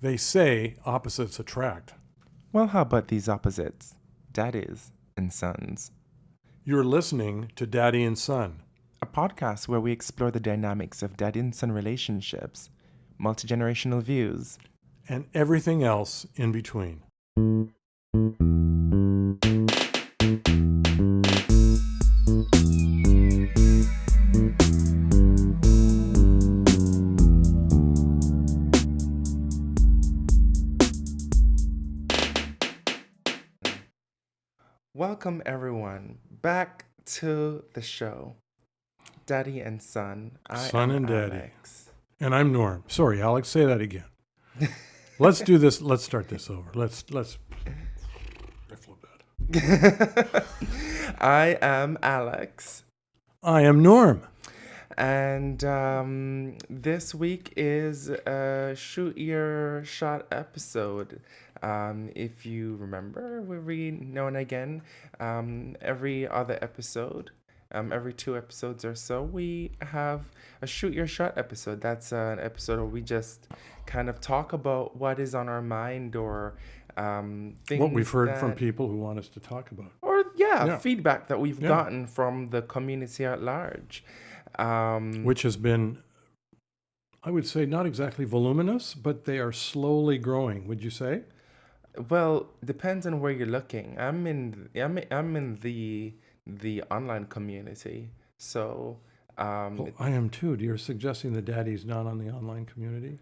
They say opposites attract. Well, how about these opposites? Daddies and sons. You're listening to Daddy and Son. A podcast where we explore the dynamics of daddy and son relationships, multi-generational views. And everything else in between. Welcome everyone back to the show. Daddy and Son. Son am and Daddy. Alex. And I'm Norm. Sorry, Alex, say that again. Let's do this. Let's start this over. Let's. I feel bad. I am Alex. I am Norm. And this week is a Shoot Your Shot episode. If you remember, every now and again, every other episode, every 2 episodes or so, we have a Shoot Your Shot episode. That's an episode where we just kind of talk about what is on our mind or things What we've heard from people who want us to talk about. Or, feedback that we've gotten from the community at large. Which has been, I would say, not exactly voluminous, but they are slowly growing. Would you say? Well, depends on where you're looking. I'm in the online community, so Well, I am too. You're suggesting the daddy's not on the online community?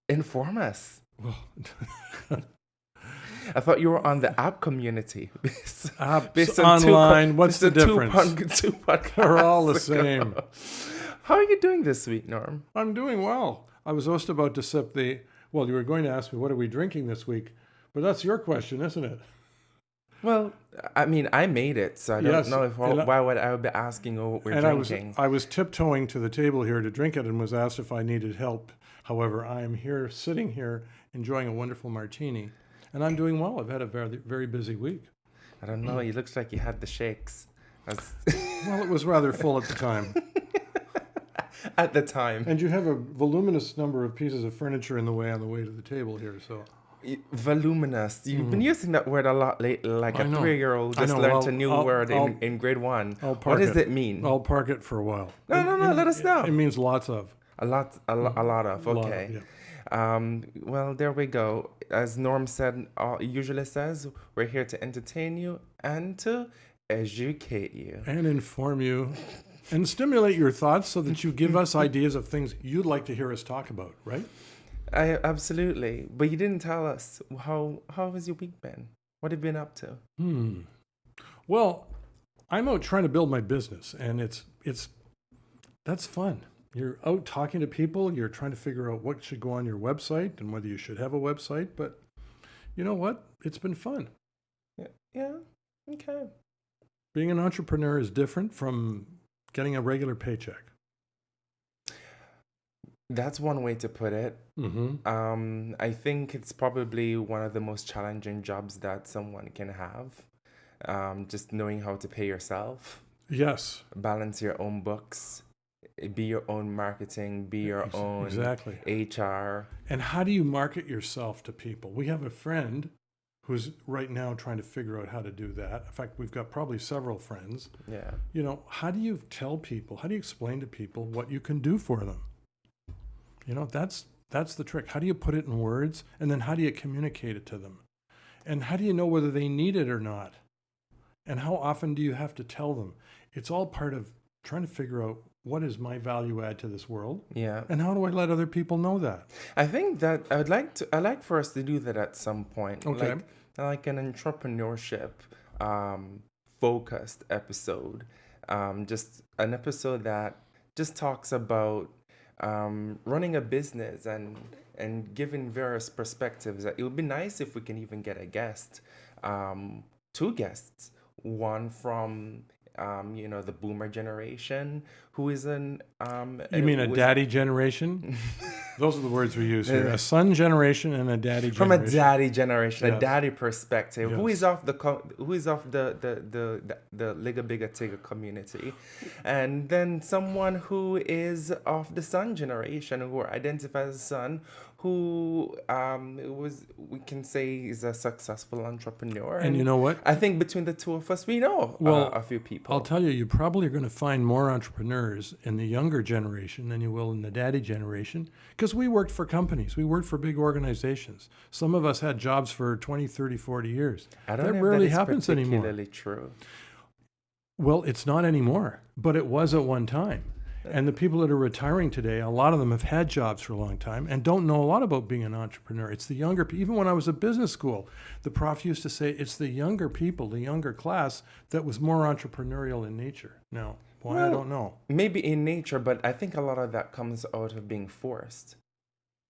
inform us. Well, I thought you were on the app community. apps online. What's the difference? Two podcasts They're all the ago. same. How are you doing this week, Norm? I'm doing well. I was just about to sip the. Well, you were going to ask me what are we drinking this week, but that's your question, isn't it? Well, I mean, I made it, so I don't Yes, know why would I be asking what we're drinking. I was tiptoeing to the table here to drink it and was asked if I needed help. However, I am here, sitting here, enjoying a wonderful martini, and I'm doing well. I've had a very, very busy week. I don't know. It looks like you had the shakes. Well, it was rather full at the time. At the time. And you have a voluminous number of pieces of furniture in the way on the way to the table here, so. Voluminous. You've been using that word a lot lately, like I a know. 3-year-old I just know. learned a new word I'll- in grade 1. I'll What park does it mean? I'll park it for a while. No, let us know. It means lots of. A lot of. A lot of, Okay. Well, there we go. As Norm usually says, we're here to entertain you and to educate you. And inform you and stimulate your thoughts so that you give us ideas of things you'd like to hear us talk about, right? Absolutely. But you didn't tell us how has your week been? What have you been up to? Well, I'm out trying to build my business, and that's fun. You're out talking to people. You're trying to figure out what should go on your website and whether you should have a website. But you know what? It's been fun. Yeah. Okay. Being an entrepreneur is different from getting a regular paycheck. That's one way to put it. Mm-hmm. I think it's probably one of the most challenging jobs that someone can have. Just knowing how to pay yourself, Yes, balance your own books, be your own marketing, be your own exactly. HR. And how do you market yourself to people? We have a friend who's right now trying to figure out how to do that. In fact, we've got probably several friends. Yeah. You know, how do you tell people, how do you explain to people what you can do for them? You know, that's the trick. How do you put it in words? And then how do you communicate it to them? And how do you know whether they need it or not? And how often do you have to tell them? It's all part of trying to figure out what is my value add to this world? Yeah. And how do I let other people know that? I think that I'd like for us to do that at some point. Okay. Like an entrepreneurship focused episode. Just an episode that just talks about running a business and giving various perspectives. It would be nice if we can even get a guest, 2 guests, one from the boomer generation, who is an You mean a daddy generation? Those are the words we use here. A son generation and a daddy from generation. a daddy generation, Yes. a daddy perspective. Who Yes. is of the Liga Bigger Tigger community, and then someone who is of the son generation, who identifies as a son, who was, we can say, is a successful entrepreneur. And you know what? I think between the two of us, we know a few people. I'll tell you, you probably are going to find more entrepreneurs in the younger generation than you will in the daddy generation, because we worked for companies. We worked for big organizations. Some of us had jobs for 20, 30, 40 years. I don't that know rarely if that is happens anymore. particularly true. Well, it's not anymore, but it was at one time. And the people that are retiring today, a lot of them have had jobs for a long time and don't know a lot about being an entrepreneur. It's the younger people. Even when I was at business school, the prof used to say it's the younger people, the younger class, that was more entrepreneurial in nature. Now, why, I don't know. Maybe in nature, but I think a lot of that comes out of being forced.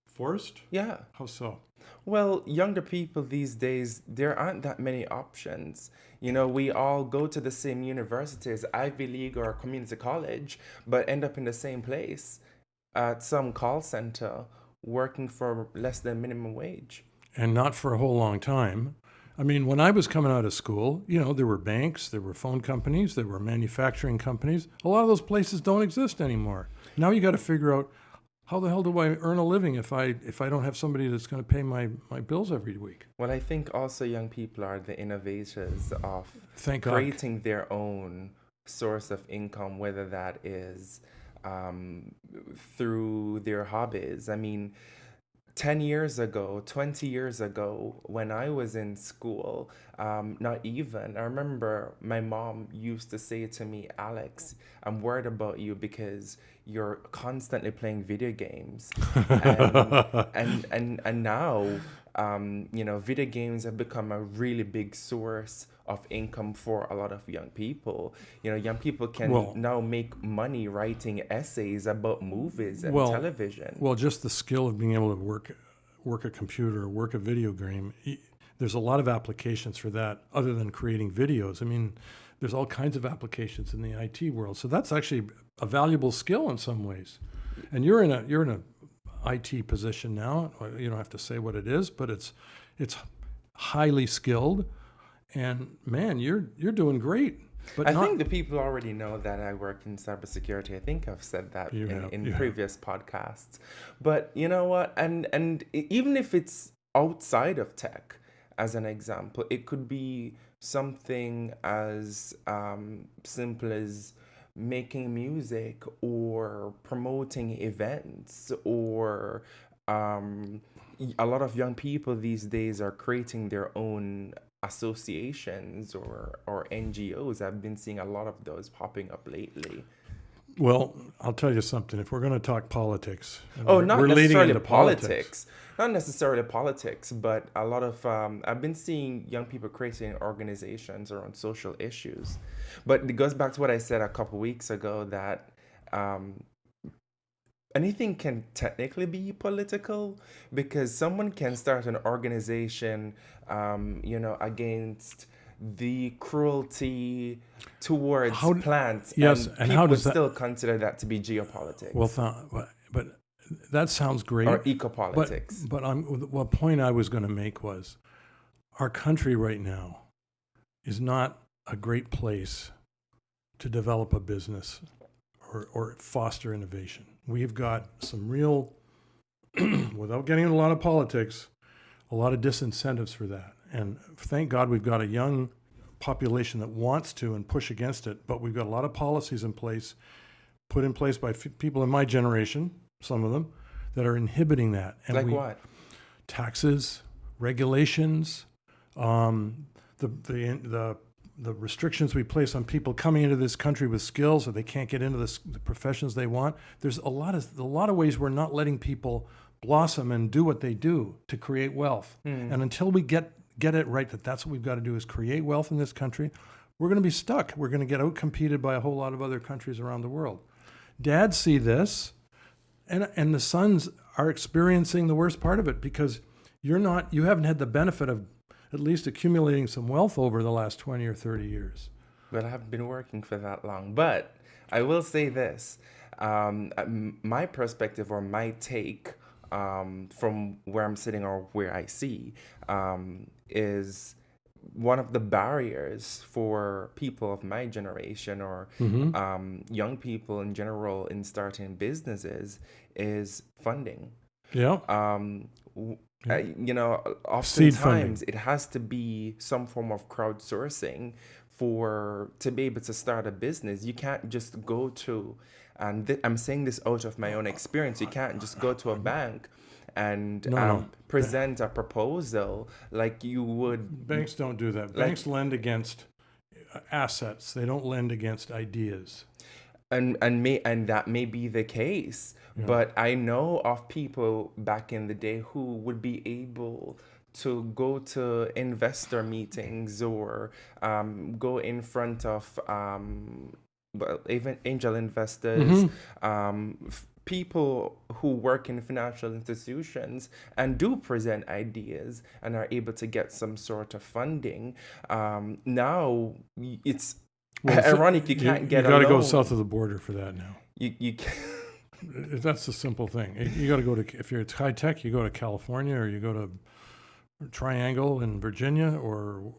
Forced? Yeah. How so? Well, younger people these days, there aren't that many options. You know, we all go to the same universities, Ivy League or community college, but end up in the same place at some call center working for less than minimum wage. And not for a whole long time. I mean, when I was coming out of school, you know, there were banks, there were phone companies, there were manufacturing companies. A lot of those places don't exist anymore. Now you got to figure out, how the hell do I earn a living if I don't have somebody that's going to pay my bills every week? Well, I think also young people are the innovators of Thank God. creating their own source of income, whether that is through their hobbies. I mean, 10 years ago, 20 years ago, when I was in school, not even, I remember my mom used to say to me, Alex, I'm worried about you because you're constantly playing video games. And now, you know, video games have become a really big source of income for a lot of young people. You know, young people can now make money writing essays about movies and television. Well, just the skill of being able to work a computer, work a video game. There's a lot of applications for that other than creating videos. I mean, there's all kinds of applications in the IT world. So that's actually a valuable skill in some ways. And you're in a IT position now. You don't have to say what it is, but it's highly skilled. And man, you're doing great. But I think the people already know that I work in cybersecurity. I think I've said that in previous podcasts. But you know what? And even if it's outside of tech, as an example, it could be something as simple as making music or promoting events, or a lot of young people these days are creating their own associations or NGOs. I've been seeing a lot of those popping up lately. Well, I'll tell you something. If we're going to talk politics, not necessarily politics. Not necessarily politics, but a lot of I've been seeing young people creating organizations around social issues. But it goes back to what I said a couple weeks ago, that anything can technically be political, because someone can start an organization, against the cruelty towards plants, yes, and how does people still consider that to be geopolitics. Well, but that sounds great. Or ecopolitics. But what point I was going to make was, our country right now is not a great place to develop a business or foster innovation. We've got some real, without getting into a lot of politics, a lot of disincentives for that. And thank God we've got a young population that wants to and push against it, but we've got a lot of policies in place, put in place by people in my generation, some of them, that are inhibiting that. And like what? Taxes, regulations, the restrictions we place on people coming into this country with skills, or they can't get into the professions they want. There's a lot of ways we're not letting people blossom and do what they do to create wealth. And until we get it right, that's what we've got to do, is create wealth in this country, we're going to be stuck. We're going to get out-competed by a whole lot of other countries around the world. Dads see this, and the sons are experiencing the worst part of it, because you haven't had the benefit of at least accumulating some wealth over the last 20 or 30 years. Well, I haven't been working for that long, but I will say this. My perspective, or my take from where I'm sitting or where I see, is one of the barriers for people of my generation, or young people in general, in starting businesses, is funding. Yeah. You know, Seed funding. oftentimes it has to be some form of crowdsourcing to be able to start a business. You can't just go to, and I'm saying this out of my own experience. You can't just go to a bank and No. present a proposal like you would, Banks don't do that. like, Banks lend against assets. They don't lend against ideas. and that may be the case. Yeah. But I know of people back in the day who would be able to go to investor meetings or go in front of well, even angel investors, people who work in financial institutions and do present ideas and are able to get some sort of funding. Now it's ironic you can't get You a got to go loan. south of the border for that now. You can That's the simple thing. You got to go to, if you're high tech, you go to California or you go to Triangle in Virginia, or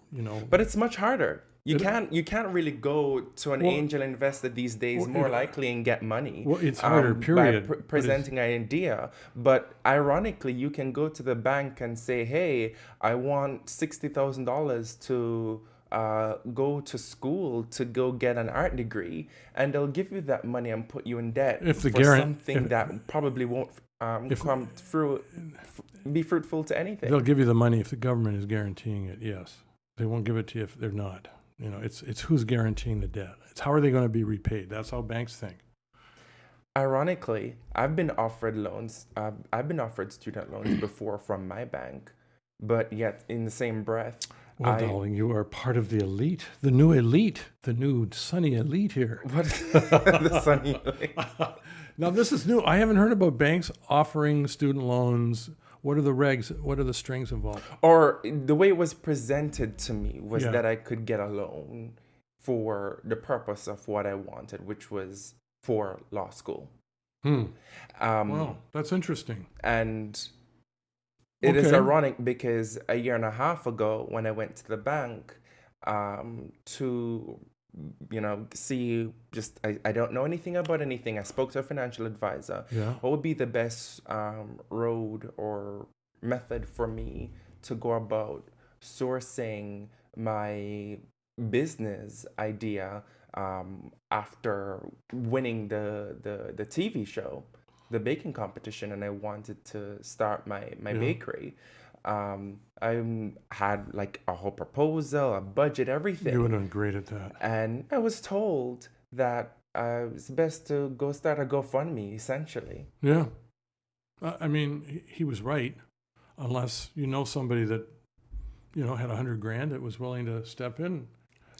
But it's much harder. You It- can't really go to an Well- angel investor these days more likely and get money. Well, it's harder, period, By but presenting an idea. But ironically, you can go to the bank and say, "Hey, I want $60,000 to go to school to go get an art degree," and they'll give you that money and put you in debt If the for something that probably won't come through, be fruitful to anything. They'll give you the money if the government is guaranteeing it. Yes, they won't give it to you if they're not. It's who's guaranteeing the debt. It's how are they going to be repaid. That's how banks think. Ironically, I've been offered loans. I've been offered student loans before from my bank, but yet in the same breath, Well, darling, you are part of the elite, the new sunny elite here. what the sunny. Now, this is new. I haven't heard about banks offering student loans. What are the regs? What are the strings involved? Or the way it was presented to me was Yeah. that I could get a loan for the purpose of what I wanted, which was for law school. Wow, that's interesting. And it is Okay. ironic because a year and a half ago, when I went to the bank to, see, I don't know anything about anything. I spoke to a financial advisor. Yeah. What would be the best road or method for me to go about sourcing my business idea after winning the TV show, the baking competition, and I wanted to start my bakery. I had like a whole proposal, a budget, everything. You would have been great at that. And I was told that it's best to go start a GoFundMe, essentially. Yeah. I mean, he was right, unless somebody that, had $100,000 that was willing to step in.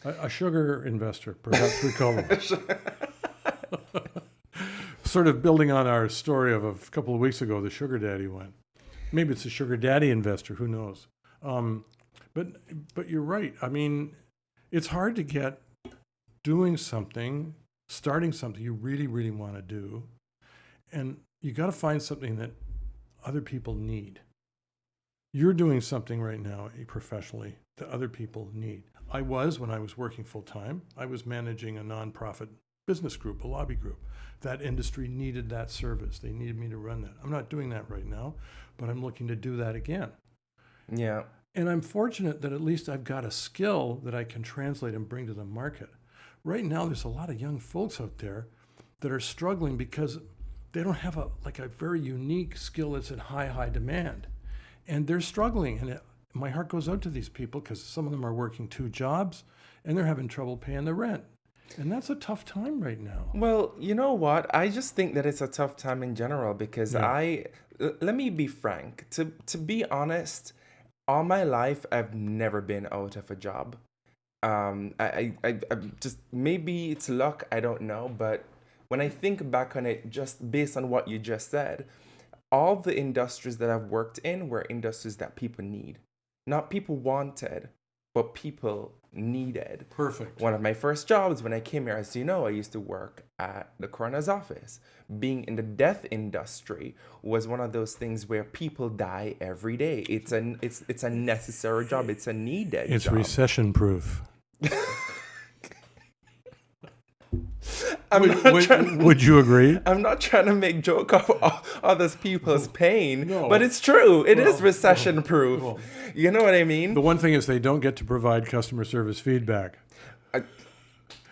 A sugar investor, perhaps recall. Sort of building on our story of a couple of weeks ago, the sugar daddy went. Maybe it's a sugar daddy investor, who knows? But you're right. I mean, it's hard to get doing something, starting something you really, really want to do, and you got to find something that other people need. You're doing something right now professionally that other people need. When I was working full time, I was managing a nonprofit business group, a lobby group. That industry needed that service. They needed me to run that. I'm not doing that right now, but I'm looking to do that again. Yeah. And I'm fortunate that at least I've got a skill that I can translate and bring to the market. Right now, there's a lot of young folks out there that are struggling because they don't have a very unique skill that's in high demand. And they're struggling. And my heart goes out to these people because some of them are working 2 jobs and they're having trouble paying the rent. And that's a tough time right now. Well, you know what? I just think that it's a tough time in general because let me be frank. To be honest, all my life, I've never been out of a job. I just, maybe it's luck, I don't know. But when I think back on it, just based on what you just said, all the industries that I've worked in were industries that people need. Not people wanted, but people needed. Perfect. One of my first jobs when I came here, as you know, I used to work at the coroner's office. Being in the death industry was one of those things where people die every day. It's a necessary job. It's a needed job. It's recession proof. I'm not trying. Would you agree? I'm not trying to make joke of other people's pain, No. but it's true. It is Well, recession proof. well. You know what I mean? The one thing is they don't get to provide customer service feedback.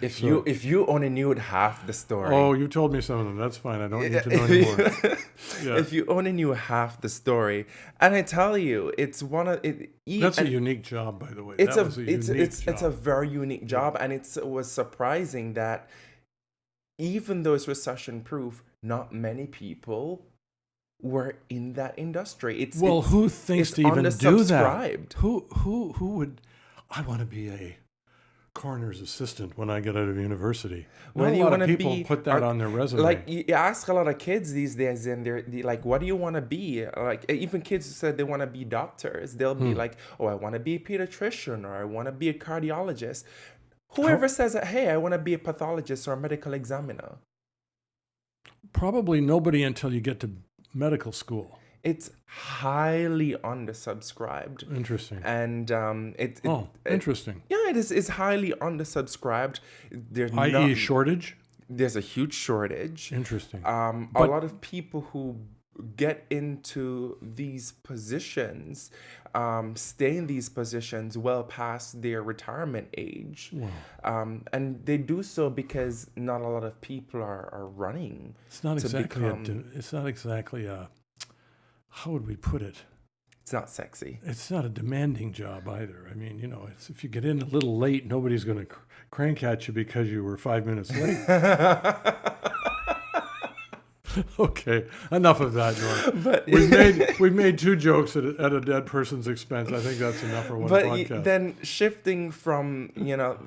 If you only knew half the story. Oh, you told me some of them. That's fine. I don't need to know anymore. Yeah. If you only knew half the story, and I tell you, it's one of it. That's a unique job, by the way. It's That a was it's a job. very unique job, and it was surprising that even though it's recession proof, not many people were in that industry. Who thinks it's to even do that? undersubscribed. Who would? I want to be a coroner's assistant when I get out of university. Well, Not you a lot of wanna people be- put that are- on their resume. Like you ask a lot of kids these days, and they're like, "What do you want to be?" Like even kids who said they want to be doctors, they'll be like, "Oh, I want to be a pediatrician, or I want to be a cardiologist." Whoever says that, "Hey, I want to be a pathologist or a medical examiner," Probably nobody until you get to medical school. it's highly undersubscribed, Interesting. and Interesting. yeah, it is. It's highly undersubscribed. There's I.e. shortage? There's a huge shortage. Interesting. A But- lot of people who get into these positions stay in these positions well past their retirement age. And they do so because not a lot of people are running. It's not to exactly become- it's not exactly a, how would we put it? It's not sexy. It's not a demanding job either. I mean, it's, if you get in a little late, nobody's going to crank at you because you were 5 minutes late. Okay, enough of that, Norm. But We've made two jokes at a dead person's expense. I think that's enough for one podcast. then shifting from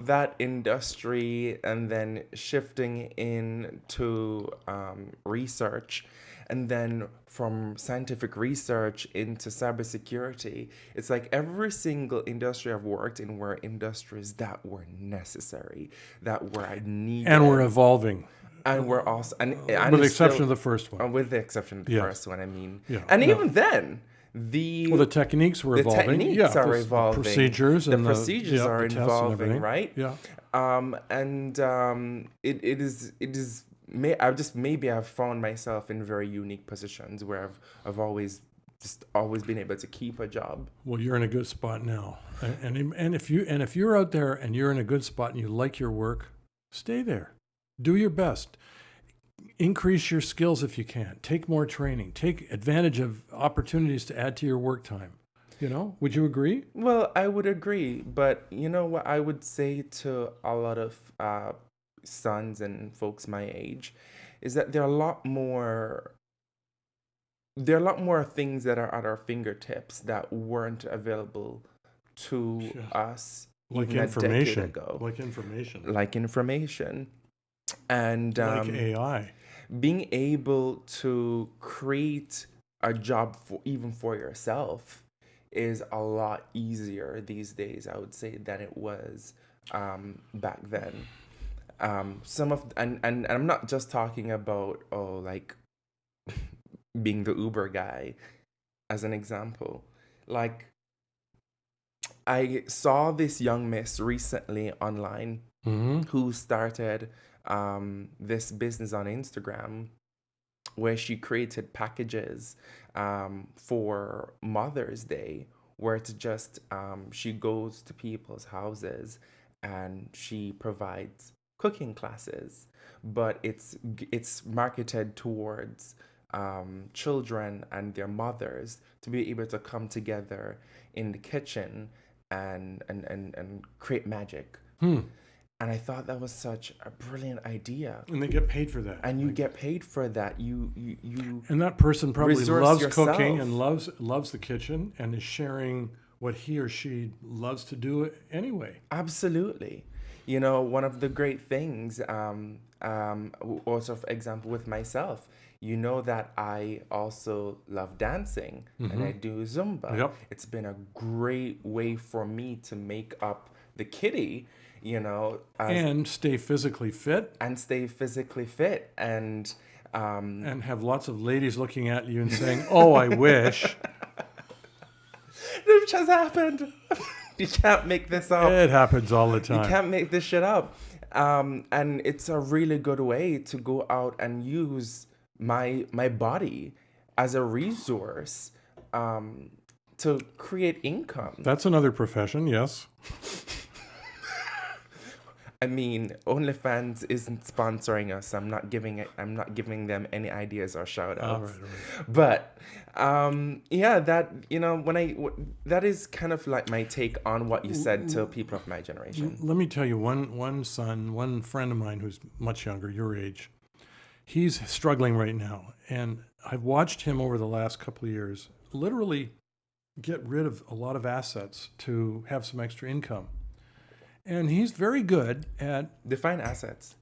that industry and then shifting into research, and then from scientific research into cybersecurity, it's like every single industry I've worked in were industries that were necessary, that were needed, And we're evolving, and we're also and with the it's exception still- of the first one. with the exception of the Yes. first one, I mean, Yeah, and no. even then, the Well, the techniques were the evolving. techniques are the evolving. procedures The and procedures the are tests and evolving, everything. right? Yeah. Maybe I've found myself in very unique positions where I've always been able to keep a job. Well, you're in a good spot now, and if you're out there and you're in a good spot and you like your work, stay there. Do your best. Increase your skills if you can. Take more training. Take advantage of opportunities to add to your work time. Would you agree? Well, I would agree, but you know what I would say to a lot of sons and folks my age is that there are a lot more things that are at our fingertips that weren't available to us Like even a decade information. ago. Like information. Like information. And Like AI. being able to create a job even for yourself is a lot easier these days, I would say, than it was back then. And I'm not just talking about like being the Uber guy as an example. Like, I saw this young miss recently online who started this business on Instagram where she created packages for Mother's Day, where it's just she goes to people's houses and she provides cooking classes, but it's marketed towards children and their mothers to be able to come together in the kitchen and create magic. And I thought that was such a brilliant idea. And they get paid for that. And you get paid for that. You And that person probably resource loves yourself. cooking and loves the kitchen and is sharing what he or she loves to do anyway. Absolutely. One of the great things, also for example with myself, that I also love dancing and I do Zumba. Yep. It's been a great way for me to make up the kitty, And stay physically fit. and stay physically fit. And And have lots of ladies looking at you and saying, "Oh, I wish." it just happened. You can't make this up. It happens all the You time. can't make this shit up. And it's a really good way to go out and use my body as a resource to create income. That's another profession, yes. I mean, OnlyFans isn't sponsoring us. I'm not giving them any ideas or shout outs. All right. But yeah, that that is kind of like my take on what you said to people of my generation. Let me tell you, one friend of mine who's much younger, your age, he's struggling right now. And I've watched him over the last couple of years literally get rid of a lot of assets to have some extra income. And he's very good at Define assets.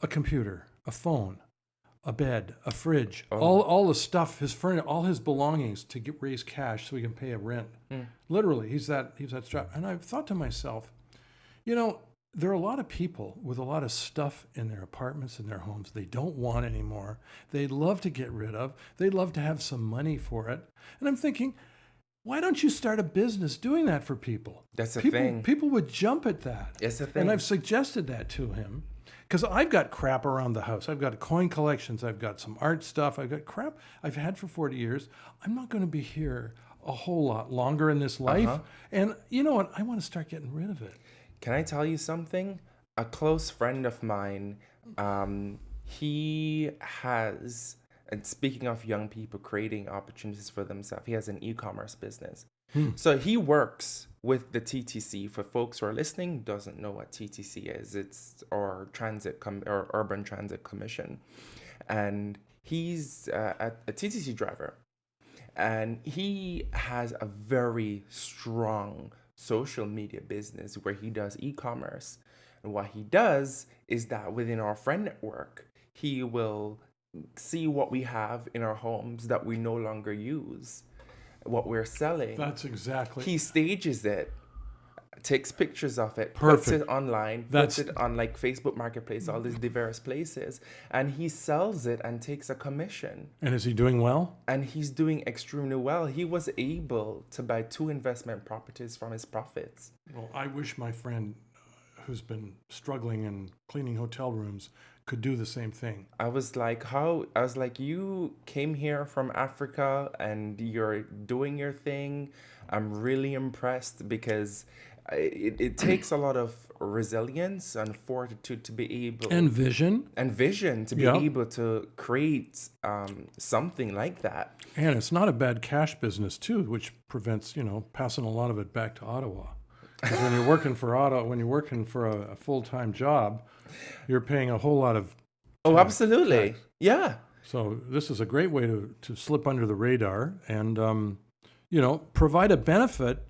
a computer, a phone, a bed, a fridge, Oh. all the stuff, his furniture, all his belongings to raise cash so he can pay a rent. Literally, he's that strapped. And I've thought to myself, there are a lot of people with a lot of stuff in their apartments and their homes they don't want anymore. They'd love to get rid of. They'd love to have some money for it. And I'm thinking, why don't you start a business doing that for people? That's a people, thing. People would jump at that. It's a thing. And I've suggested that to him because I've got crap around the house. I've got coin collections. I've got some art stuff. I've got crap I've had for 40 years. I'm not going to be here a whole lot longer in this life. And you know what? I want to start getting rid of it. Can I tell you something? A close friend of mine, he has, and speaking of young people creating opportunities for themselves, he has an e-commerce business. So he works with the TTC. For folks who are listening, doesn't know what TTC is, it's our or Urban Transit Commission, and he's a TTC driver, and he has a very strong social media business where he does e-commerce. And what he does is that within our friend network, he will see what we have in our homes that we no longer use, what we're selling. That's exactly. He stages it, takes pictures of it, Perfect. puts it online, puts it on like Facebook Marketplace, all these diverse places, and he sells it and takes a commission. And is he doing well? And he's doing extremely well. He was able to buy 2 investment properties from his profits. Well, I wish my friend who's been struggling and cleaning hotel rooms could do the same thing. I was like, you came here from Africa and you're doing your thing. I'm really impressed because it takes a lot of resilience and fortitude to be able And vision. to be able to create something like that. And it's not a bad cash business too, which prevents, passing a lot of it back to Ottawa. Because when you're working for a full-time job, you're paying a whole lot of Absolutely. tax. Yeah. So this is a great way to slip under the radar and provide a benefit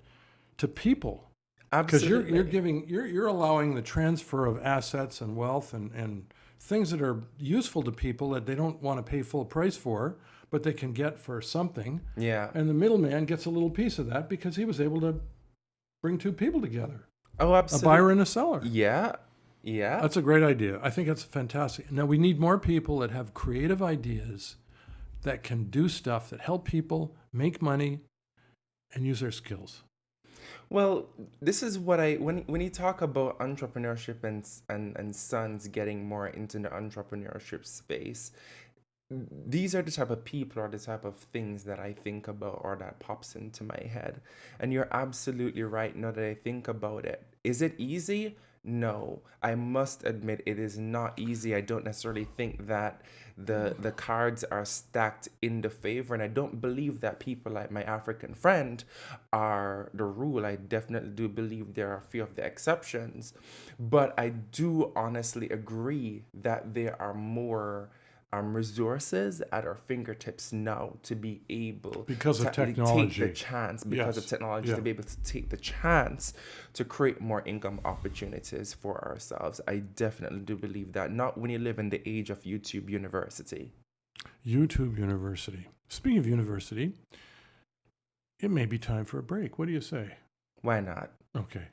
to people. Because Absolutely. you're allowing the transfer of assets and wealth and things that are useful to people that they don't want to pay full price for, but they can get for something. Yeah. And the middleman gets a little piece of that because he was able to bring 2 people together, Oh, a absolutely. buyer and a seller. Yeah. Yeah. That's a great idea. I think that's fantastic. Now we need more people that have creative ideas that can do stuff that help people make money and use their skills. Well, this is what when you talk about entrepreneurship and sons getting more into the entrepreneurship space, these are the type of people or the type of things that I think about or that pops into my head. And you're absolutely right now that I think about it. Is it easy? No, I must admit it is not easy. I don't necessarily think that the cards are stacked in the favor, and I don't believe that people like my African friend are the rule. I definitely do believe there are a few of the exceptions, but I do honestly agree that there are more resources at our fingertips now to be able Because of to technology. take the chance because of Yes. technology Yeah. to be able to take the chance to create more income opportunities for ourselves. I definitely do believe that. Not when you live in the age of YouTube University. YouTube University. Speaking of university, it may be time for a break. What do you say? Why not? Okay.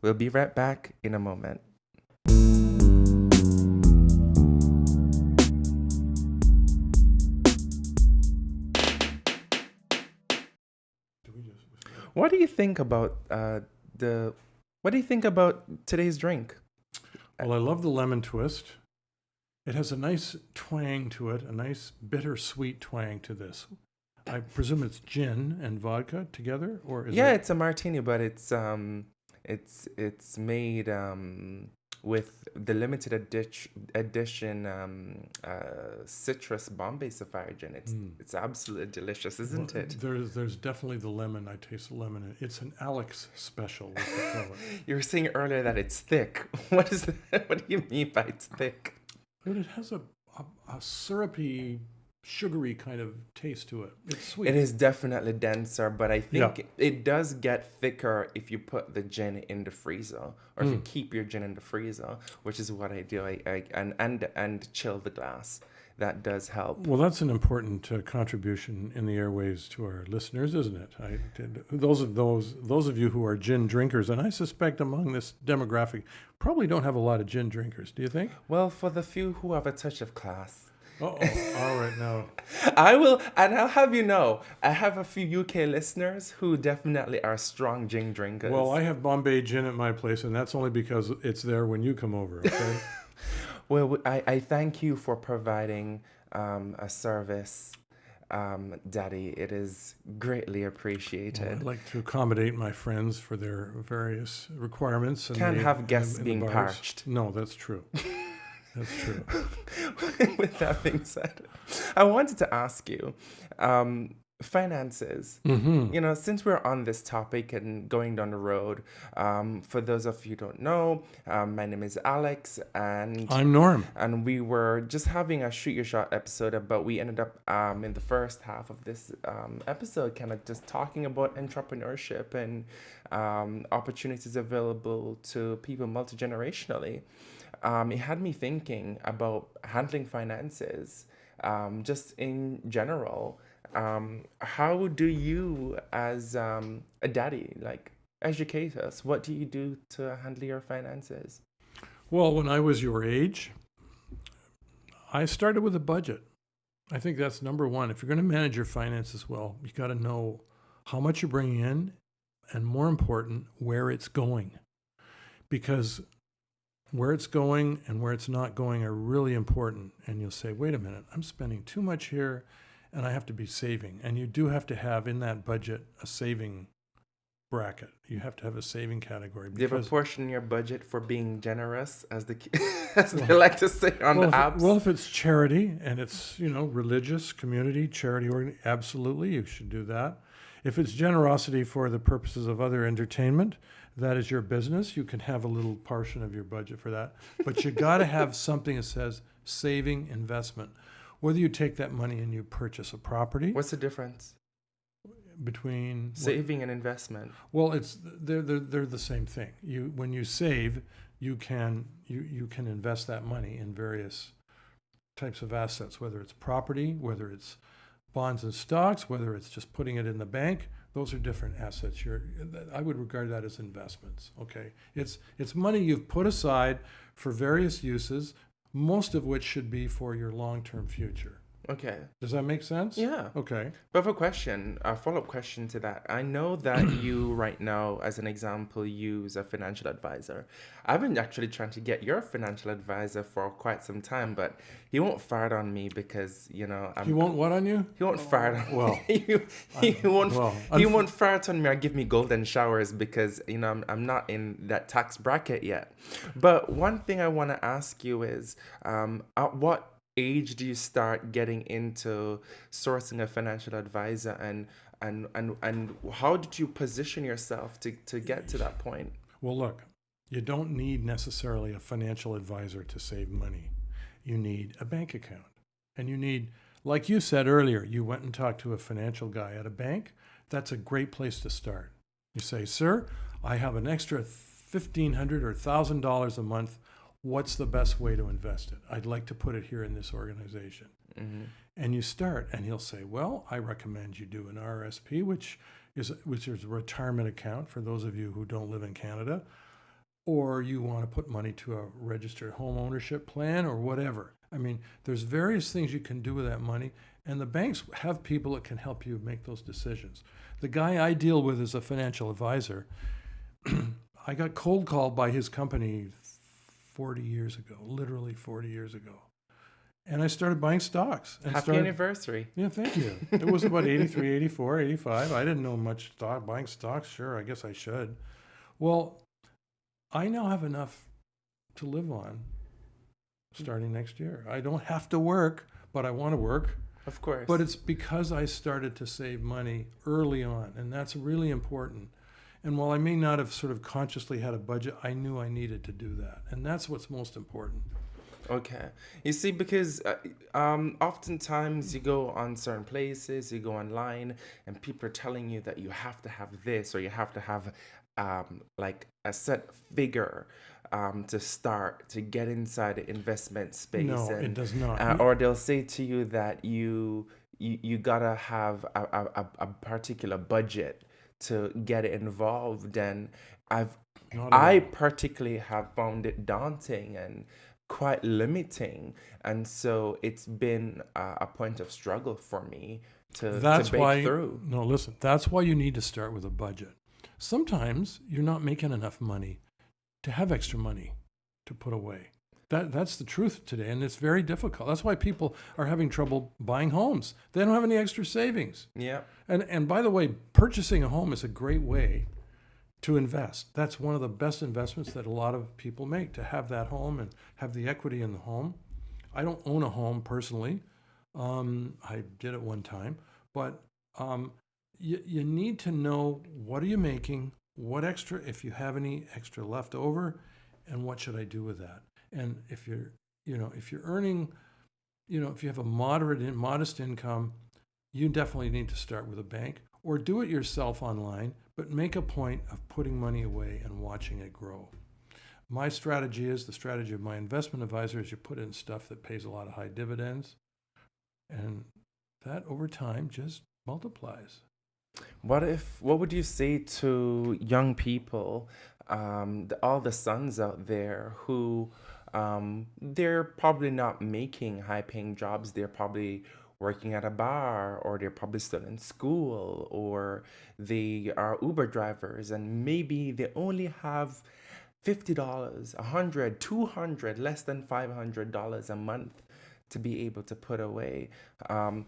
We'll be right back in a moment. What do you think about the What do you think about today's drink? Well, I love the lemon twist. It has a nice twang to it, a nice bittersweet twang to this. I presume it's gin and vodka together, or is Yeah, it? it's a martini, but it's made with the limited edition citrus Bombay Sapphire gin. It's absolutely delicious, isn't Well, it? there's definitely the lemon. I taste the lemon. It's an Alex special, what they call it. You were saying earlier that it's thick. What is that? What do you mean by it's thick? But it has a syrupy, sugary kind of taste to it. It's sweet. It is definitely denser, but I think Yeah. it does get thicker if you put the gin in the freezer, or if you keep your gin in the freezer, which is what I do. And chill the glass. That does help. Well, that's an important contribution in the airways to our listeners, isn't it? Those of you who are gin drinkers, and I suspect among this demographic, probably don't have a lot of gin drinkers. Do you think? Well, for the few who have a touch of class. Oh, all right now. And I'll have you know, I have a few UK listeners who definitely are strong gin drinkers. Well, I have Bombay gin at my place, and that's only because it's there when you come over. Okay. Well, I thank you for providing a service, Daddy. It is greatly appreciated. Well, I'd like to accommodate my friends for their various requirements. And Can't have guests being bars. parched. No, that's true. That's true. With that being said, I wanted to ask you, finances. Mm-hmm. You know, since we're on this topic and going down the road, for those of you who don't know, my name is Alex, and I'm Norm. and we were just having a shoot your shot episode, but we ended up in the first half of this episode kind of just talking about entrepreneurship and opportunities available to people multi-generationally. It had me thinking about handling finances, just in general. How do you, as a daddy, like educate us? What do you do to handle your finances? Well, when I was your age, I started with a budget. I think that's number one. If you're going to manage your finances well, you got to know how much you're bringing in, and more important, where it's going. Because where it's going and where it's not going are really important. And you'll say, wait a minute, I'm spending too much here and I have to be saving. And you do have to have in that budget a saving bracket. You have to have a saving category. Do you have a portion in your budget for being generous, as as they like to say on the apps? Well, if it's charity and it's, religious, community, charity, absolutely, you should do that. If it's generosity for the purposes of other entertainment, that is your business. You can have a little portion of your budget for that. But you got to have something that says saving investment. Whether you take that money and you purchase a property. What's the difference between saving and investment? Well, they're the same thing. When you save, you can invest that money in various types of assets, whether it's property, whether it's bonds and stocks, whether it's just putting it in the bank. Those are different assets. I would regard that as investments. Okay, it's money you've put aside for various uses, most of which should be for your long-term future. Okay. Does that make sense? Yeah. Okay. But I have a question, a follow-up question to that. I know that you right now, as an example, use a financial advisor. I've been actually trying to get your financial advisor for quite some time, but he won't fart on me because, he won't what on you? He won't fart on well, he won't fart on me or give me golden showers because, I'm not in that tax bracket yet. But one thing I want to ask you is, at what age do you start getting into sourcing a financial advisor, and how did you position yourself to get to that point? Well, look, you don't need necessarily a financial advisor to save money. You need a bank account. And you need, like you said earlier, you went and talked to a financial guy at a bank. That's a great place to start. You say, sir, I have an extra $1,500 or $1,000 a month. What's the best way to invest it? I'd like to put it here in this organization. Mm-hmm. And you start, and he'll say, well, I recommend you do an RSP, which is a retirement account for those of you who don't live in Canada, or you want to put money to a registered home ownership plan or whatever. I mean, there's various things you can do with that money, and the banks have people that can help you make those decisions. The guy I deal with as a financial advisor, I got cold called by his company 40 years ago, literally 40 years ago. And I started buying stocks. And Happy anniversary. Yeah, thank you. It was about 83, 84, 85. I didn't know much buying stocks. Sure, I guess I should. Well, I now have enough to live on starting next year. I don't have to work, but I want to work. Of course. But it's because I started to save money early on, and that's really important. And while I may not have sort of consciously had a budget, I knew I needed to do that. And that's what's most important. Okay. You see, because oftentimes you go on certain places, you go online, and people are telling you that you have to have this or you have to have like a set figure to start to get inside the investment space. No, it does not. Or they'll say to you that you gotta have a particular budget to get involved. And I particularly have found it daunting and quite limiting, and so it's been a point of struggle for me to break through. No, listen, that's why you need to start with a budget. Sometimes you're not making enough money to have extra money to put away. That's the truth today, and it's very difficult. That's why people are having trouble buying homes. They don't have any extra savings. Yeah. And by the way, purchasing a home is a great way to invest. That's one of the best investments that a lot of people make, to have that home and have the equity in the home. I don't own a home personally. I did at one time, but you need to know, what are you making, what extra, if you have any extra left over, and what should I do with that? And if you're earning, if you have a modest income, you definitely need to start with a bank or do it yourself online, but make a point of putting money away and watching it grow. My strategy is, the strategy of my investment advisor, is you put in stuff that pays a lot of high dividends, and that over time just multiplies. What would you say to young people, all the sons out there who they're probably not making high-paying jobs, they're probably working at a bar, or they're probably still in school, or they are Uber drivers, and maybe they only have $50, $100, $200, less than $500 a month to be able to put away.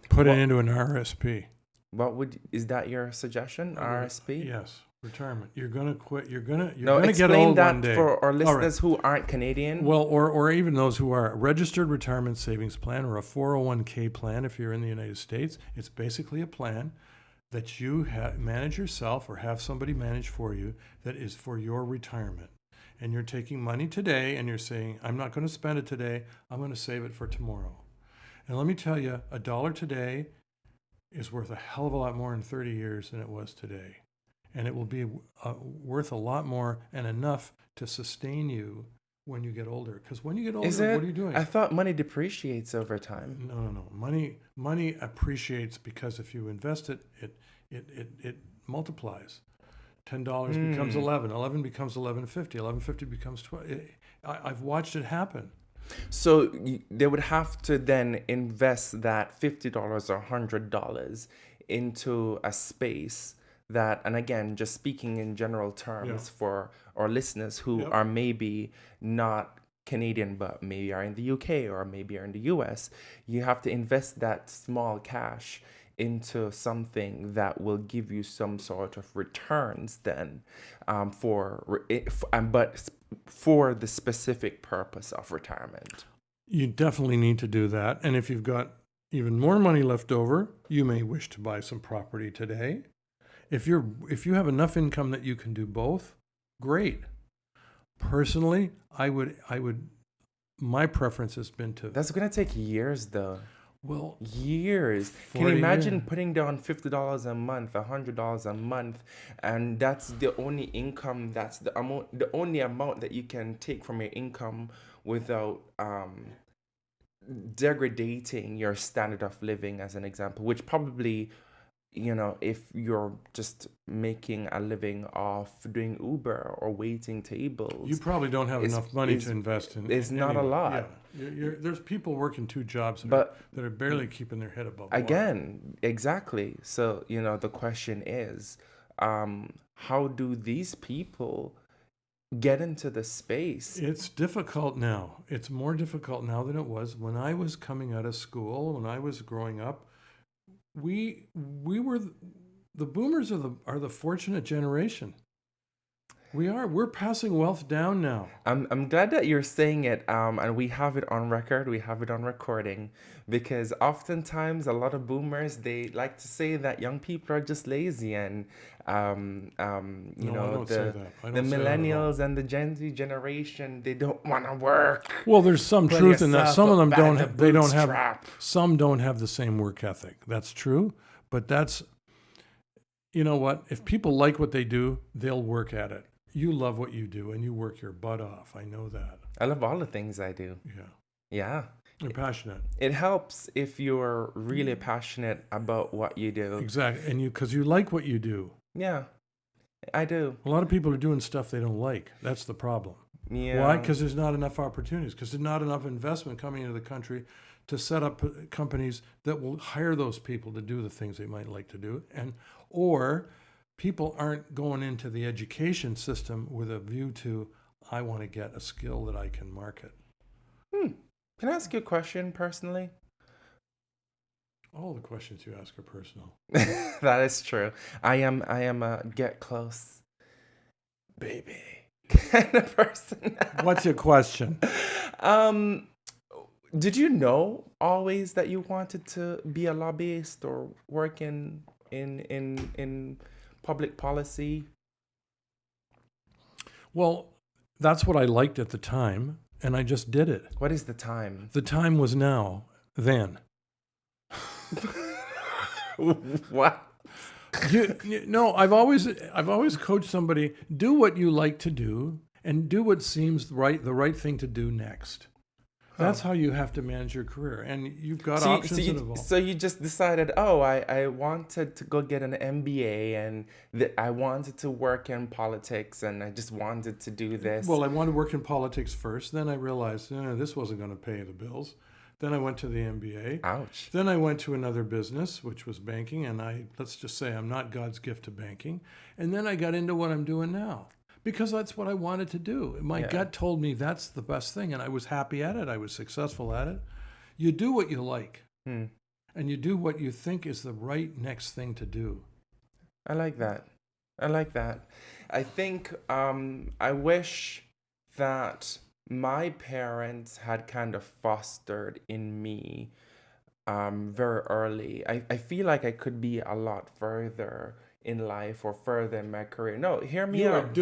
Put it into an RSP. Is that your suggestion? RSP? Yes. Retirement. You're going to quit. You're going to Explain get old that one day. For our listeners who aren't Canadian. Well, or even those who are a registered retirement savings plan or a 401k plan if you're in the United States. It's basically a plan that you manage yourself or have somebody manage for you that is for your retirement. And you're taking money today and you're saying, I'm not going to spend it today. I'm going to save it for tomorrow. And let me tell you, $1 today is worth a hell of a lot more in 30 years than it was today. And it will be worth a lot more and enough to sustain you when you get older. Because when you get older, what are you doing? I thought money depreciates over time. No. Money appreciates because if you invest it, it multiplies. $10 becomes 11. 11 becomes 11.50. 11.50 becomes 12. I've watched it happen. So they would have to then invest that $50 or $100 into a space that, and again, just speaking in general terms for our listeners who are maybe not Canadian, but maybe are in the UK or maybe are in the US, you have to invest that small cash into something that will give you some sort of returns then, but for the specific purpose of retirement. You definitely need to do that. And if you've got even more money left over, you may wish to buy some property today. If you have enough income that you can do both, great. Personally, I would my preference has been to. That's going to take years though. Well, years. Can you imagine putting down $50 a month, $100 a month, and that's the only income, that's the only amount that you can take from your income without degrading your standard of living, as an example, which probably, if you're just making a living off doing Uber or waiting tables, you probably don't have enough money to invest in. It's not a lot. Yeah. There's people working 2 jobs that are barely keeping their head above water. Again, exactly. So, the question is, how do these people get into the space. It's difficult now. It's more difficult now than it was when I was coming out of school, when I was growing up. We were the boomers are the fortunate generation. We're passing wealth down now. I'm glad that you're saying it, and we have it on record, we have it on recording, because oftentimes a lot of boomers, they like to say that young people are just lazy, and you No, I know, don't say that. I the don't say that at all. millennials and the Gen Z generation, they don't want to work. Well, there's some Pull truth in that. yourself Some of up them by don't the have, they don't have, bootstrap. some don't have the same work ethic. That's true. But that's, you know what? If people like what they do, they'll work at it. You love what you do and you work your butt off. I know that. I love all the things I do. Yeah. Yeah. You're passionate. It helps if you're really passionate about what you do. Exactly. And because you like what you do. Yeah, I do. A lot of people are doing stuff they don't like. That's the problem. Yeah. Why? Because there's not enough opportunities. Because there's not enough investment coming into the country to set up companies that will hire those people to do the things they might like to do. Or people aren't going into the education system with a view to, I want to get a skill that I can market. Can I ask you a question personally? All the questions you ask are personal. That is true. I am a get close, baby kind of person. What's your question? Did you know always that you wanted to be a lobbyist or work in public policy? Well, that's what I liked at the time, and I just did it. What is the time? The time was now, then. What? No, I've always coached somebody, do what you like to do and do what seems the right thing to do next. That's how you have to manage your career, and you've got options involved. So you just decided, oh, I wanted to go get an MBA, and I wanted to work in politics, and I just wanted to do this. Well, I wanted to work in politics first. Then I realized this wasn't going to pay the bills. Then I went to the MBA. Ouch. Then I went to another business, which was banking, and let's just say I'm not God's gift to banking. And then I got into what I'm doing now, because that's what I wanted to do. My gut told me that's the best thing, and I was happy at it. I was successful at it. You do what you like, and you do what you think is the right next thing to do. I like that. I think I wish that my parents had kind of fostered in me very early. I feel like I could be a lot further in life or further in my career. No, hear me out.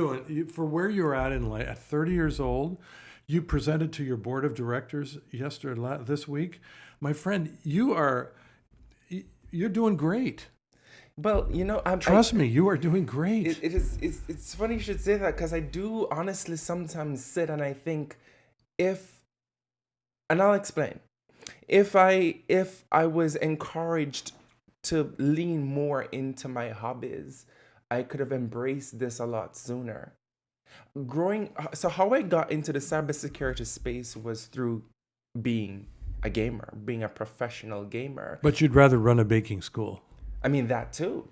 For where you're at in life, at 30 years old, you presented to your board of directors this week. My friend, you're doing great. Well, Trust me, you are doing great. It's funny you should say that, because I do honestly sometimes sit and I think, and I'll explain. If I was encouraged to lean more into my hobbies, I could have embraced this a lot sooner. So how I got into the cybersecurity space was through being a gamer, being a professional gamer. But you'd rather run a baking school. I mean, that too.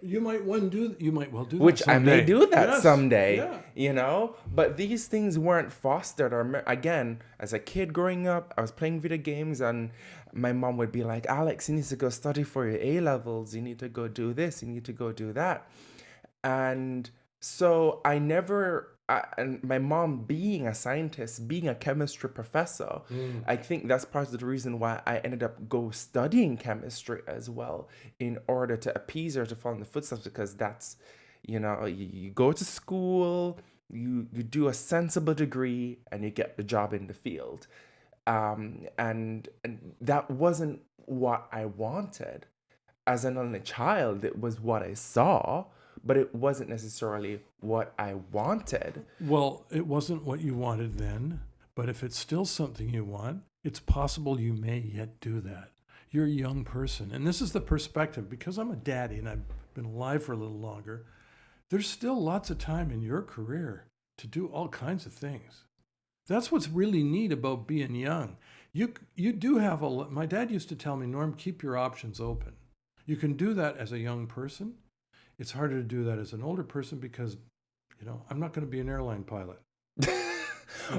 You might well do that. Which someday. I may do that Yes. someday, Yeah. But these things weren't fostered. Or again, as a kid growing up, I was playing video games, and my mom would be like, "Alex, you need to go study for your A levels. You need to go do this. You need to go do that." And so and my mom being a scientist, being a chemistry professor, I think that's part of the reason why I ended up studying chemistry as well, in order to appease her, to follow in the footsteps, because that's, you go to school, you do a sensible degree, and you get the job in the field. And that wasn't what I wanted. As an only child, it was what I saw, but it wasn't necessarily what I wanted. Well, it wasn't what you wanted then, but if it's still something you want, it's possible you may yet do that. You're a young person, and this is the perspective, because I'm a daddy and I've been alive for a little longer. There's still lots of time in your career to do all kinds of things. That's what's really neat about being young. You do have my dad used to tell me, Norm, keep your options open. You can do that as a young person. It's harder to do that as an older person, because I'm not going to be an airline pilot.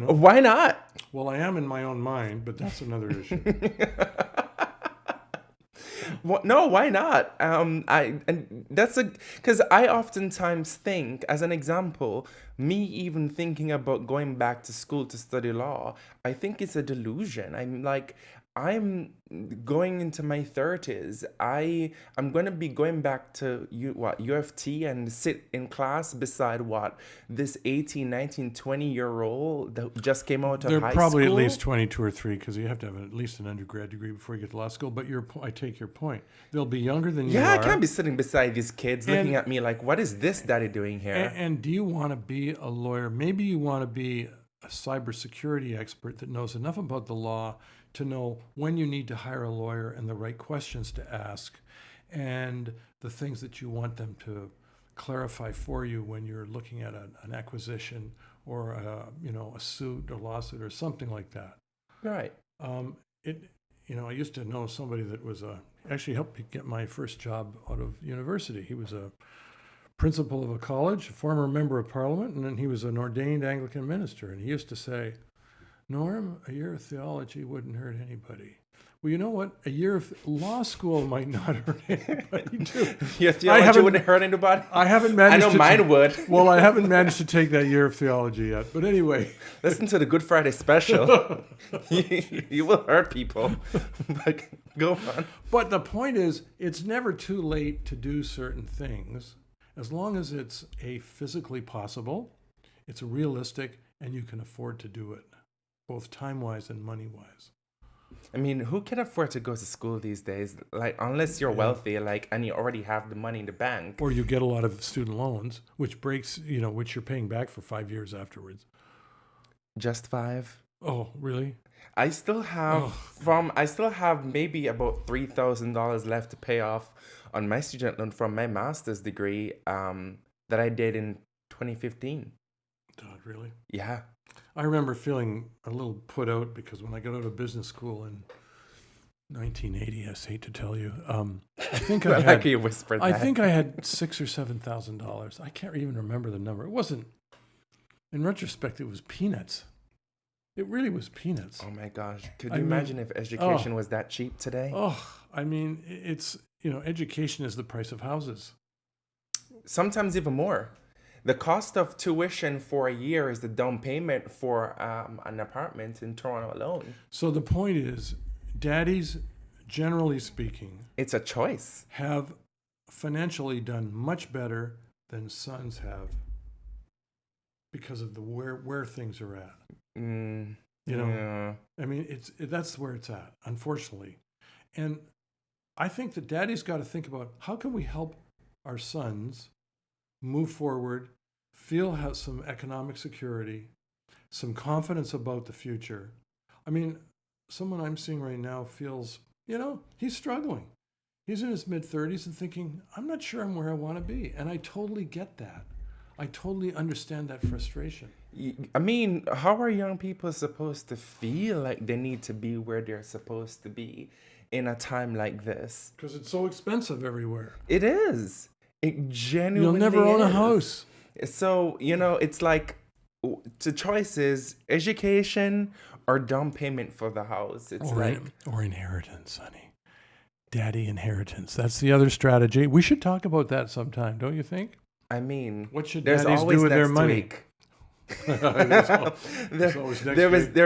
Why not? Well, I am in my own mind, but that's another issue. Well, no, why not? Because I oftentimes think, as an example, me even thinking about going back to school to study law, I think it's a delusion. I'm going into my 30s. I'm going to be going back to UFT and sit in class beside this 18, 19, 20-year-old that just came out of They're high probably school. at least 22 or 3 because you have to have at least an undergrad degree before you get to law school. But I take your point. They'll be younger than you Yeah, are. I can't be sitting beside these kids looking at me like, what is this daddy doing here? And do you want to be a lawyer? Maybe you want to be a cybersecurity expert that knows enough about the law to know when you need to hire a lawyer and the right questions to ask and the things that you want them to clarify for you when you're looking at an acquisition or a suit, a lawsuit, or something like that. Right. I used to know somebody that actually helped me get my first job out of university. He was a principal of a college, a former member of parliament, and then he was an ordained Anglican minister. And he used to say, Norm, a year of theology wouldn't hurt anybody. Well, you know what? A year of law school might not hurt anybody too. Your theology wouldn't hurt anybody? I haven't managed I know mine would. Well, I haven't managed to take that year of theology yet. But anyway. Listen to the Good Friday special. You will hurt people. But go on. But the point is, it's never too late to do certain things as long as it's physically possible, it's realistic, and you can afford to do it, both time-wise and money-wise. I mean, who can afford to go to school these days? Like, unless you're wealthy, and you already have the money in the bank. Or you get a lot of student loans, which which you're paying back for 5 years afterwards. Just 5? Oh, really? I still have maybe about $3,000 left to pay off on my student loan from my master's degree that I did in 2015. God, really? Yeah. I remember feeling a little put out because when I got out of business school in 1980, I hate to tell you, I think I had. You whispered that. I think I had $6,000 or $7,000. I can't even remember the number. It wasn't. In retrospect, it was peanuts. It really was peanuts. Oh my gosh! Could you imagine if education was that cheap today? It's education is the price of houses. Sometimes even more. The cost of tuition for a year is the down payment for an apartment in Toronto alone. So the point is, daddies, generally speaking, it's a choice, have financially done much better than sons have because of where things are at. Yeah. I mean, that's where it's at, unfortunately. And I think that daddy's got to think about how can we help our sons move forward, have some economic security, some confidence about the future. I mean, someone I'm seeing right now feels, he's struggling. He's in his mid-30s and thinking, I'm not sure I'm where I want to be. And I totally get that. I totally understand that frustration. I mean, how are young people supposed to feel like they need to be where they're supposed to be in a time like this? Because it's so expensive everywhere. It is. It genuinely You'll never own a is. house. So, it's like the choice is education or down payment for the house. It's or inheritance, honey. Daddy inheritance. That's the other strategy. We should talk about that sometime, don't you think? I mean, what should daddies do with their money? Week. There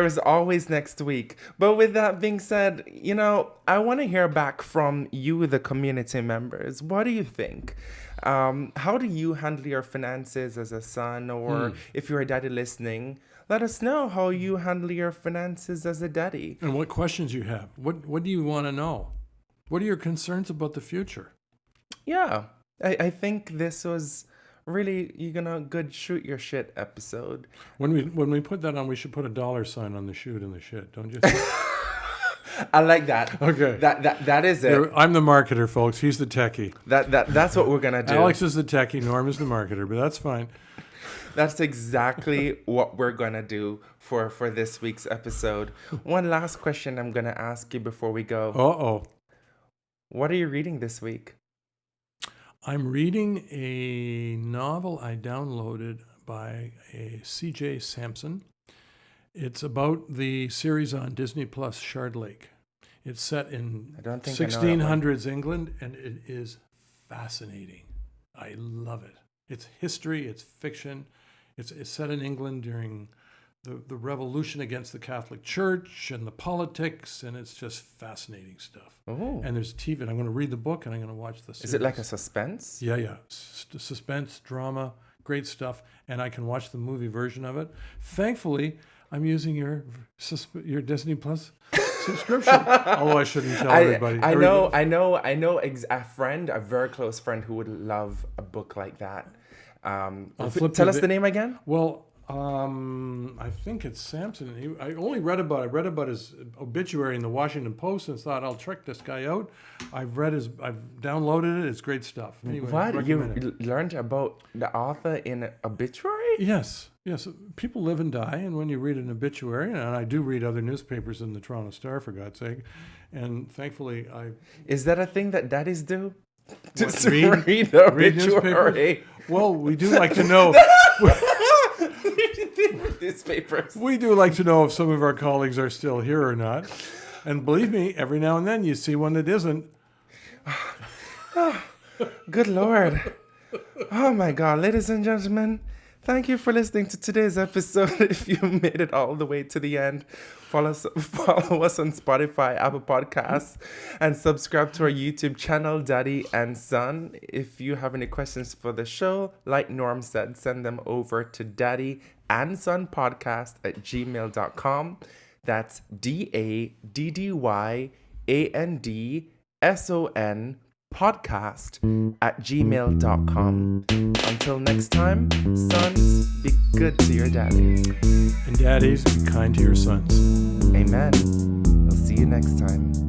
was always next week. But with that being said, I want to hear back from you, the community members. What do you think? How do you handle your finances as a son, or if you're a daddy listening, let us know how you handle your finances as a daddy. And what questions you have. What do you want to know? What are your concerns about the future? Yeah, I think this was really good shoot your shit episode. When we put that on, we should put a $sign on the shoot and the shit, don't you think? I like that. Okay. That is it. I'm the marketer, folks. He's the techie. That's what we're gonna do. Alex is the techie. Norm is the marketer, but that's fine. That's exactly what we're gonna do for this week's episode. One last question I'm gonna ask you before we go. Uh-oh. What are you reading this week? I'm reading a novel I downloaded by a C.J. Sampson. It's about the series on Disney Plus, Shard Lake. It's set in I don't think I know that one. 1600s England, and it is fascinating. I love it. It's history, it's fiction. It's set in England during the revolution against the Catholic Church and the politics, and it's just fascinating stuff. Oh. And there's TV, and I'm going to read the book, and I'm going to watch the series. Is it like a suspense? Yeah. Suspense, drama, great stuff, and I can watch the movie version of it. Thankfully, I'm using your Disney Plus subscription. Although I shouldn't tell everybody. I know a very close friend who would love a book like that. Tell us the name again. Well, I think it's Sampson. I read about his obituary in the Washington Post and thought, I'll check this guy out. I've downloaded it. It's great stuff. Anyway, What? You learned about the author in an obituary? Yes. People live and die, and when you read an obituary, and I do read other newspapers than the Toronto Star, for God's sake, and thankfully Is that a thing that daddies do? Just read the read obituary? Well, we do like to know. Newspapers. We do like to know if some of our colleagues are still here or not. And believe me, every now and then you see one that isn't. Good Lord. Oh my God, ladies and gentlemen, thank you for listening to today's episode. If you made it all the way to the end, follow us on Spotify, Apple Podcasts, and subscribe to our YouTube channel, Daddy and Son. If you have any questions for the show, like Norm said, send them over to daddyandsonpodcast@gmail.com. That's DADDYANDSON podcast@gmail.com. Until next time, sons, be good to your daddies. And daddies, be kind to your sons. Amen. I'll see you next time.